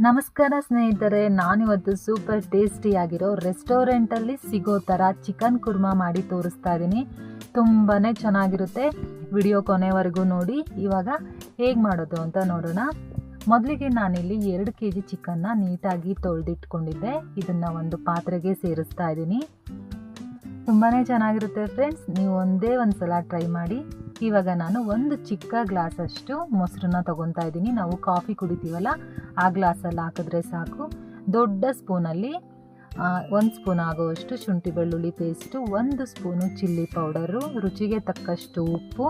ನಮಸ್ಕಾರ ಸ್ನೇಹಿತರೆ, ನಾನಿವತ್ತು ಸೂಪರ್ ಟೇಸ್ಟಿಯಾಗಿರೋ ರೆಸ್ಟೋರೆಂಟಲ್ಲಿ ಸಿಗೋ ಥರ ಚಿಕನ್ ಕುರ್ಮಾ ಮಾಡಿ ತೋರಿಸ್ತಾ ಇದ್ದೀನಿ. ತುಂಬಾ ಚೆನ್ನಾಗಿರುತ್ತೆ. ವಿಡಿಯೋ ಕೊನೆವರೆಗೂ ನೋಡಿ. ಇವಾಗ ಹೇಗೆ ಮಾಡೋದು ಅಂತ ನೋಡೋಣ. ಮೊದಲಿಗೆ ನಾನಿಲ್ಲಿ 2 kg ಚಿಕನ್ನ ನೀಟಾಗಿ ತೊಳೆದಿಟ್ಕೊಂಡಿದ್ದೆ. ಇದನ್ನು ಒಂದು ಪಾತ್ರೆಗೆ ಸೇರಿಸ್ತಾ ಇದ್ದೀನಿ. ತುಂಬಾ ಚೆನ್ನಾಗಿರುತ್ತೆ ಫ್ರೆಂಡ್ಸ್, ನೀವು ಒಂದೇ ಒಂದು ಸಲ ಟ್ರೈ ಮಾಡಿ. ಇವಾಗ ನಾನು ಒಂದು ಚಿಕ್ಕ ಗ್ಲಾಸಷ್ಟು ಮೊಸರನ್ನ ತೊಗೊತಾ ಇದ್ದೀನಿ. ನಾವು ಕಾಫಿ ಕುಡಿತೀವಲ್ಲ ಆ ಗ್ಲಾಸಲ್ಲಿ ಹಾಕಿದ್ರೆ ಸಾಕು. ದೊಡ್ಡ ಸ್ಪೂನಲ್ಲಿ 1 ಸ್ಪೂನ್ ಆಗುವಷ್ಟು ಶುಂಠಿ ಬೆಳ್ಳುಳ್ಳಿ ಪೇಸ್ಟು, 1 ಸ್ಪೂನು ಚಿಲ್ಲಿ ಪೌಡರು, ರುಚಿಗೆ ತಕ್ಕಷ್ಟು ಉಪ್ಪು,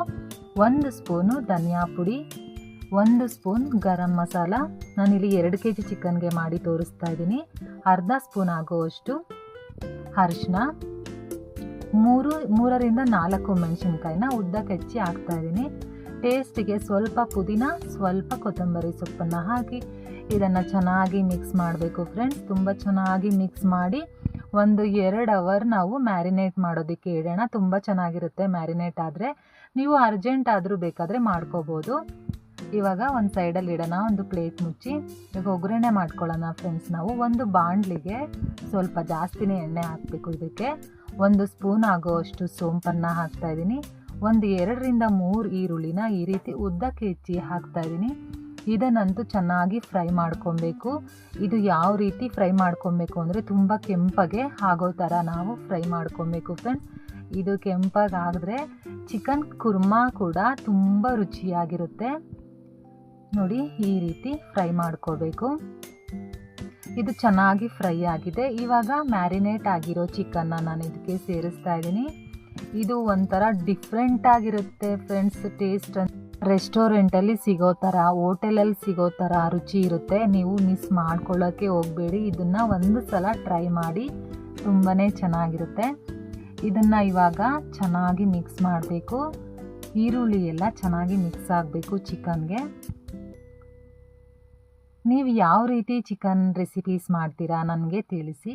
1 ಸ್ಪೂನು ಧನಿಯಾ ಪುಡಿ, 1 ಸ್ಪೂನ್ ಗರಂ ಮಸಾಲ. ನಾನಿಲ್ಲಿ 2 kg ಚಿಕನ್ಗೆ ಮಾಡಿ ತೋರಿಸ್ತಾ ಇದ್ದೀನಿ. ಅರ್ಧ ಸ್ಪೂನ್ ಆಗುವಷ್ಟು ಅರಿಶಿನ, 3ರಿಂದ 4 ಮೆಣಸಿನ್ಕಾಯಿನ ಉದ್ದಕ್ಕೆ ಹೆಚ್ಚಿ ಹಾಕ್ತಾ ಇದ್ದೀನಿ. ಟೇಸ್ಟಿಗೆ ಸ್ವಲ್ಪ ಪುದೀನ, ಸ್ವಲ್ಪ ಕೊತ್ತಂಬರಿ ಸೊಪ್ಪನ್ನು ಹಾಕಿ ಇದನ್ನು ಚೆನ್ನಾಗಿ ಮಿಕ್ಸ್ ಮಾಡಬೇಕು ಫ್ರೆಂಡ್ಸ್. ತುಂಬ ಚೆನ್ನಾಗಿ ಮಿಕ್ಸ್ ಮಾಡಿ 1-2 ಅವರ್ ನಾವು ಮ್ಯಾರಿನೇಟ್ ಮಾಡೋದಕ್ಕೆ ಇಡೋಣ. ತುಂಬ ಚೆನ್ನಾಗಿರುತ್ತೆ ಮ್ಯಾರಿನೇಟ್ ಆದರೆ. ನೀವು ಅರ್ಜೆಂಟ್ ಆದರೂ ಬೇಕಾದರೆ ಮಾಡ್ಕೋಬೋದು. ಇವಾಗ ಒಂದು ಸೈಡಲ್ಲಿ ಇಡೋಣ, ಒಂದು ಪ್ಲೇಟ್ ಮುಚ್ಚಿ. ಈಗ ಒಗ್ಗರಣೆ ಮಾಡ್ಕೊಳ್ಳೋಣ ಫ್ರೆಂಡ್ಸ್. ನಾವು ಒಂದು ಬಾಣಲಿಗೆ ಸ್ವಲ್ಪ ಜಾಸ್ತಿನೇ ಎಣ್ಣೆ ಹಾಕಬೇಕು. ಇದಕ್ಕೆ 1 ಸ್ಪೂನ್ ಆಗೋವಷ್ಟು ಸೋಂಪನ್ನು ಹಾಕ್ತಾಯಿದ್ದೀನಿ. 2ರಿಂದ 3 ಈರುಳ್ಳಿನ ಈ ರೀತಿ ಉದ್ದಕ್ಕೆ ಹೆಚ್ಚಿ ಹಾಕ್ತಾಯಿದ್ದೀನಿ. ಇದನ್ನಂತೂ ಚೆನ್ನಾಗಿ ಫ್ರೈ ಮಾಡ್ಕೊಬೇಕು. ಇದು ಯಾವ ರೀತಿ ಫ್ರೈ ಮಾಡ್ಕೊಬೇಕು ಅಂದರೆ ತುಂಬ ಕೆಂಪಗೆ ಆಗೋ ಥರ ನಾವು ಫ್ರೈ ಮಾಡ್ಕೊಬೇಕು ಫ್ರೆಂಡ್ಸ್. ಇದು ಕೆಂಪಗಾದರೆ ಚಿಕನ್ ಕುರ್ಮಾ ಕೂಡ ತುಂಬ ರುಚಿಯಾಗಿರುತ್ತೆ. ನೋಡಿ, ಈ ರೀತಿ ಫ್ರೈ ಮಾಡ್ಕೋಬೇಕು. ಇದು ಚೆನ್ನಾಗಿ ಫ್ರೈ ಆಗಿದೆ. ಇವಾಗ ಮ್ಯಾರಿನೇಟ್ ಆಗಿರೋ ಚಿಕನ್ನ ನಾನು ಇದಕ್ಕೆ ಸೇರಿಸ್ತಾ ಇದ್ದೀನಿ. ಇದು ಒಂಥರ ಡಿಫ್ರೆಂಟ್ ಆಗಿರುತ್ತೆ ಫ್ರೆಂಡ್ಸ್. ಟೇಸ್ಟ್ ರೆಸ್ಟೋರೆಂಟಲ್ಲಿ ಸಿಗೋ ಥರ, ಹೋಟೆಲಲ್ಲಿ ಸಿಗೋ ಥರ ರುಚಿ ಇರುತ್ತೆ. ನೀವು ಮಿಸ್ ಮಾಡ್ಕೊಳ್ಳೋಕ್ಕೆ ಹೋಗಬೇಡಿ. ಇದನ್ನು ಒಂದು ಸಲ ಟ್ರೈ ಮಾಡಿ, ತುಂಬಾ ಚೆನ್ನಾಗಿರುತ್ತೆ. ಇದನ್ನು ಇವಾಗ ಚೆನ್ನಾಗಿ ಮಿಕ್ಸ್ ಮಾಡಬೇಕು. ಈರುಳ್ಳಿ ಎಲ್ಲ ಚೆನ್ನಾಗಿ ಮಿಕ್ಸ್ ಆಗಬೇಕು ಚಿಕನ್ಗೆ. ನೀವು ಯಾವ ರೀತಿ ಚಿಕನ್ ರೆಸಿಪೀಸ್ ಮಾಡ್ತೀರಾ ನನಗೆ ತಿಳಿಸಿ.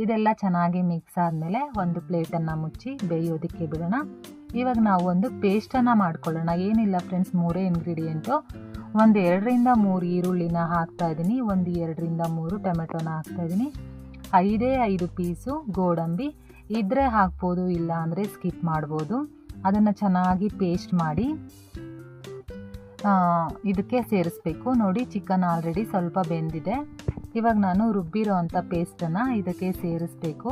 ಇದೆಲ್ಲ ಚೆನ್ನಾಗಿ ಮಿಕ್ಸ್ ಆದಮೇಲೆ ಒಂದು ಪ್ಲೇಟನ್ನು ಮುಚ್ಚಿ ಬೇಯೋದಕ್ಕೆ ಬಿಡೋಣ. ಇವಾಗ ನಾವು ಒಂದು ಪೇಸ್ಟನ್ನು ಮಾಡ್ಕೊಳ್ಳೋಣ. ಏನಿಲ್ಲ ಫ್ರೆಂಡ್ಸ್, 3 ಇಂಗ್ರೀಡಿಯೆಂಟು. 2ರಿಂದ 3 ಈರುಳ್ಳಿನ ಹಾಕ್ತಾಯಿದ್ದೀನಿ, 2ರಿಂದ 3 ಟೊಮೆಟೊನ ಹಾಕ್ತಾಯಿದ್ದೀನಿ, 5 ಪೀಸು ಗೋಡಂಬಿ ಇದ್ದರೆ ಹಾಕ್ಬೋದು, ಇಲ್ಲ ಅಂದರೆ ಸ್ಕಿಪ್ ಮಾಡ್ಬೋದು. ಅದನ್ನು ಚೆನ್ನಾಗಿ ಪೇಸ್ಟ್ ಮಾಡಿ ಇದಕ್ಕೆ ಸೇರಿಸ್ಬೇಕು. ನೋಡಿ, ಚಿಕನ್ ಆಲ್ರೆಡಿ ಸ್ವಲ್ಪ ಬೆಂದಿದೆ. ಇವಾಗ ನಾನು ರುಬ್ಬಿರೋ ಅಂಥ ಪೇಸ್ಟನ್ನು ಇದಕ್ಕೆ ಸೇರಿಸ್ಬೇಕು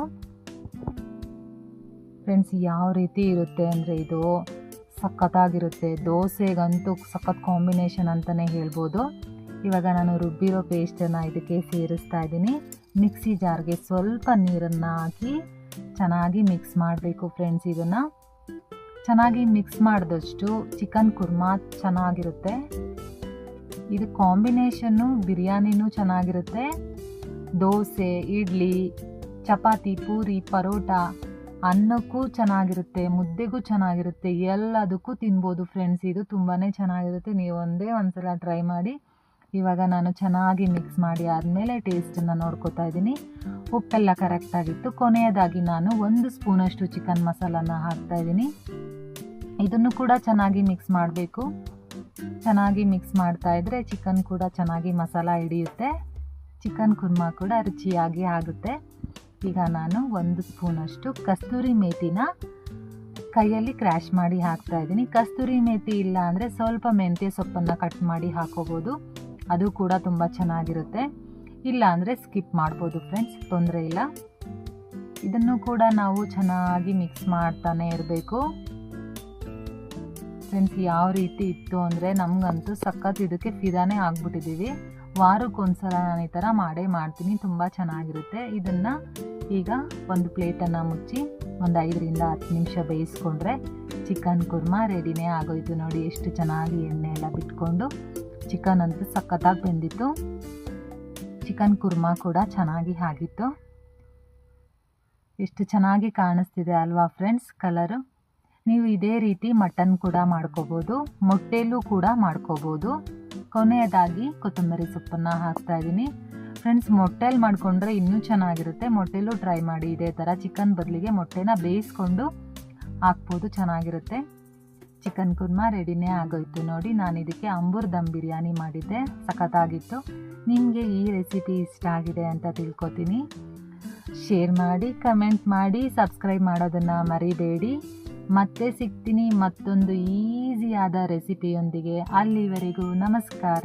ಫ್ರೆಂಡ್ಸ್. ಯಾವ ರೀತಿ ಇರುತ್ತೆ ಅಂದರೆ ಇದು ಸಖತ್ತಾಗಿರುತ್ತೆ. ದೋಸೆಗಂತೂ ಸಖತ್ ಕಾಂಬಿನೇಷನ್ ಅಂತಲೇ ಹೇಳ್ಬೋದು. ಇವಾಗ ನಾನು ರುಬ್ಬಿರೋ ಪೇಸ್ಟನ್ನು ಇದಕ್ಕೆ ಸೇರಿಸ್ತಾ ಇದ್ದೀನಿ. ಮಿಕ್ಸಿ ಜಾರ್ಗೆ ಸ್ವಲ್ಪ ನೀರನ್ನು ಹಾಕಿ ಚೆನ್ನಾಗಿ ಮಿಕ್ಸ್ ಮಾಡಬೇಕು ಫ್ರೆಂಡ್ಸ್. ಇದನ್ನು ಚೆನ್ನಾಗಿ ಮಿಕ್ಸ್ ಮಾಡಿದಷ್ಟು ಚಿಕನ್ ಕುರ್ಮಾ ಚೆನ್ನಾಗಿರುತ್ತೆ. ಇದು ಕಾಂಬಿನೇಷನ್ನು ಬಿರಿಯಾನಿನೂ ಚೆನ್ನಾಗಿರುತ್ತೆ. ದೋಸೆ, ಇಡ್ಲಿ, ಚಪಾತಿ, ಪೂರಿ, ಪರೋಟ, ಅನ್ನಕ್ಕೂ ಚೆನ್ನಾಗಿರುತ್ತೆ, ಮುದ್ದೆಗೂ ಚೆನ್ನಾಗಿರುತ್ತೆ, ಎಲ್ಲದಕ್ಕೂ ತಿನ್ಬೋದು ಫ್ರೆಂಡ್ಸ್. ಇದು ತುಂಬಾ ಚೆನ್ನಾಗಿರುತ್ತೆ. ನೀವು ಒಂದೇ ಒಂದು ಸಲ ಟ್ರೈ ಮಾಡಿ. ಇವಾಗ ನಾನು ಚೆನ್ನಾಗಿ ಮಿಕ್ಸ್ ಮಾಡಿ ಆದಮೇಲೆ ಟೇಸ್ಟನ್ನು ನೋಡ್ಕೋತಾ ಇದ್ದೀನಿ. ಉಪ್ಪೆಲ್ಲ ಕರೆಕ್ಟಾಗಿತ್ತು. ಕೊನೆಯದಾಗಿ ನಾನು 1 ಸ್ಪೂನಷ್ಟು ಚಿಕನ್ ಮಸಾಲಾನ ಹಾಕ್ತಾಯಿದ್ದೀನಿ. ಇದನ್ನು ಕೂಡ ಚೆನ್ನಾಗಿ ಮಿಕ್ಸ್ ಮಾಡಬೇಕು. ಚೆನ್ನಾಗಿ ಮಿಕ್ಸ್ ಮಾಡ್ತಾಯಿದ್ರೆ ಚಿಕನ್ ಕೂಡ ಚೆನ್ನಾಗಿ ಮಸಾಲ ಹಿಡಿಯುತ್ತೆ. ಚಿಕನ್ ಕುರ್ಮಾ ಕೂಡ ರುಚಿಯಾಗಿ ಆಗುತ್ತೆ. ಈಗ ನಾನು 1 ಸ್ಪೂನಷ್ಟು ಕಸ್ತೂರಿ ಮೇಥಿನ ಕೈಯಲ್ಲಿ ಕ್ರ್ಯಾಶ್ ಮಾಡಿ ಹಾಕ್ತಾಯಿದ್ದೀನಿ. ಕಸ್ತೂರಿ ಮೇಥಿ ಇಲ್ಲ ಅಂದರೆ ಸ್ವಲ್ಪ ಮೆಂತ್ಯ ಸೊಪ್ಪನ್ನು ಕಟ್ ಮಾಡಿ ಹಾಕೋಬೋದು, ಅದು ಕೂಡ ತುಂಬ ಚೆನ್ನಾಗಿರುತ್ತೆ. ಇಲ್ಲ ಅಂದರೆ ಸ್ಕಿಪ್ ಮಾಡ್ಬೋದು ಫ್ರೆಂಡ್ಸ್, ತೊಂದರೆ ಇಲ್ಲ. ಇದನ್ನು ಕೂಡ ನಾವು ಚೆನ್ನಾಗಿ ಮಿಕ್ಸ್ ಮಾಡ್ತಾನೆ ಇರಬೇಕು ಫ್ರೆಂಡ್ಸ್. ಯಾವ ರೀತಿ ಇತ್ತು ಅಂದರೆ ನಮಗಂತೂ ಸಖತ್ ಇದಕ್ಕೆ ಫಿದಾನೇ ಆಗ್ಬಿಟ್ಟಿದ್ದೀವಿ. ವಾರಕ್ಕೊಂದ್ಸಲ ನಾನು ಈ ಥರ ಮಾಡ್ತೀನಿ. ತುಂಬ ಚೆನ್ನಾಗಿರುತ್ತೆ. ಇದನ್ನು ಈಗ ಒಂದು ಪ್ಲೇಟನ್ನು ಮುಚ್ಚಿ 5ರಿಂದ 10 ನಿಮಿಷ ಬೇಯಿಸ್ಕೊಂಡ್ರೆ ಚಿಕನ್ ಕುರ್ಮಾ ರೆಡಿನೇ ಆಗೋಯ್ತು. ನೋಡಿ, ಎಷ್ಟು ಚೆನ್ನಾಗಿ ಎಣ್ಣೆ ಎಲ್ಲ ಬಿಟ್ಕೊಂಡು ಚಿಕನ್ ಅಂತೂ ಸಖತ್ತಾಗಿ ಬೆಂದಿತ್ತು. ಚಿಕನ್ ಕುರ್ಮಾ ಕೂಡ ಚೆನ್ನಾಗಿ ಆಗಿತ್ತು. ಎಷ್ಟು ಚೆನ್ನಾಗಿ ಕಾಣಿಸ್ತಿದೆ ಅಲ್ವಾ ಫ್ರೆಂಡ್ಸ್ ಕಲರು. ನೀವು ಇದೇ ರೀತಿ ಮಟನ್ ಕೂಡ ಮಾಡ್ಕೋಬೋದು, ಮೊಟ್ಟೆಲೂ ಕೂಡ ಮಾಡ್ಕೋಬೋದು. ಕೊನೆಯದಾಗಿ ಕೊತ್ತಂಬರಿ ಸೊಪ್ಪನ್ನು ಹಾಕ್ತಾಯಿದ್ದೀನಿ ಫ್ರೆಂಡ್ಸ್. ಮೊಟ್ಟೆಲಿ ಮಾಡಿಕೊಂಡ್ರೆ ಇನ್ನೂ ಚೆನ್ನಾಗಿರುತ್ತೆ. ಮೊಟ್ಟೆಲೂ ಟ್ರೈ ಮಾಡಿ ಇದೇ ಥರ. ಚಿಕನ್ ಬದಲಿಗೆ ಮೊಟ್ಟೆನ ಬೇಯಿಸ್ಕೊಂಡು ಹಾಕ್ಬೋದು, ಚೆನ್ನಾಗಿರುತ್ತೆ. ಚಿಕನ್ ಕುರ್ಮಾ ರೆಡಿನೇ ಆಗೋಯ್ತು ನೋಡಿ. ನಾನು ಇದಕ್ಕೆ ಅಂಬೂರ್ ದಮ್ ಬಿರಿಯಾನಿ ಮಾಡಿದ್ದೆ, ಸಖತ್ತಾಗಿತ್ತು. ನಿಮಗೆ ಈ ರೆಸಿಪಿ ಇಷ್ಟ ಆಗಿದೆ ಅಂತ ತಿಳ್ಕೊತೀನಿ. ಶೇರ್ ಮಾಡಿ, ಕಮೆಂಟ್ ಮಾಡಿ, ಸಬ್ಸ್ಕ್ರೈಬ್ ಮಾಡೋದನ್ನು ಮರಿಬೇಡಿ. ಮತ್ತೆ ಸಿಗ್ತೀನಿ ಮತ್ತೊಂದು ಈಸಿಯಾದ ರೆಸಿಪಿಯೊಂದಿಗೆ. ಅಲ್ಲಿವರೆಗೂ ನಮಸ್ಕಾರ.